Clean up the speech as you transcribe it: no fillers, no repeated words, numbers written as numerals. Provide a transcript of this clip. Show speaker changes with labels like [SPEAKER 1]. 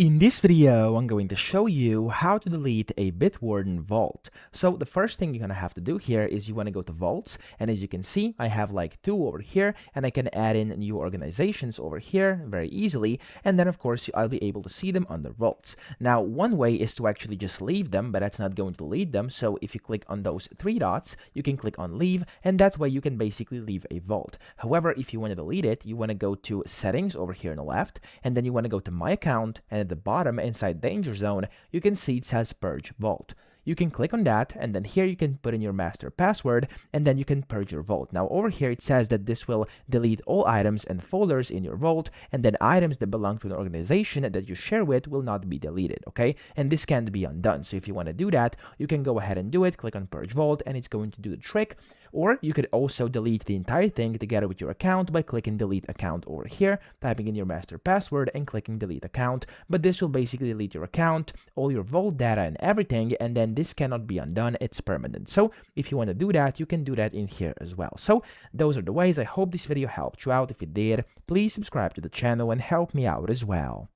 [SPEAKER 1] In this video, I'm going to show you how to delete a Bitwarden vault. So the first thing you're going to have to do here is you want to go to vaults, and as you can see, I have like two over here, and I can add in new organizations over here very easily, and then of course I'll be able to see them under vaults. Now one way is to actually just leave them, but that's not going to delete them. So if you click on those three dots, you can click on leave, and that way you can basically leave a vault. However, if you want to delete it, you want to go to settings over here on the left, and then you want to go to my account, and at the bottom inside danger zone, you can see it says purge vault. You can click on that, and then here you can put in your master password, and then you can purge your vault. Now over here it says that this will delete all items and folders in your vault, and then items that belong to an organization that you share with will not be deleted, okay? And this can't be undone. So if you want to do that, you can go ahead and do it, click on purge vault, and it's going to do the trick. Or you could also delete the entire thing together with your account by clicking delete account over here, typing in your master password and clicking delete account. But this will basically delete your account, all your vault data and everything, and then this cannot be undone. It's permanent. So if you want to do that, you can do that in here as well. So those are the ways. I hope this video helped you out. If it did, please subscribe to the channel and help me out as well.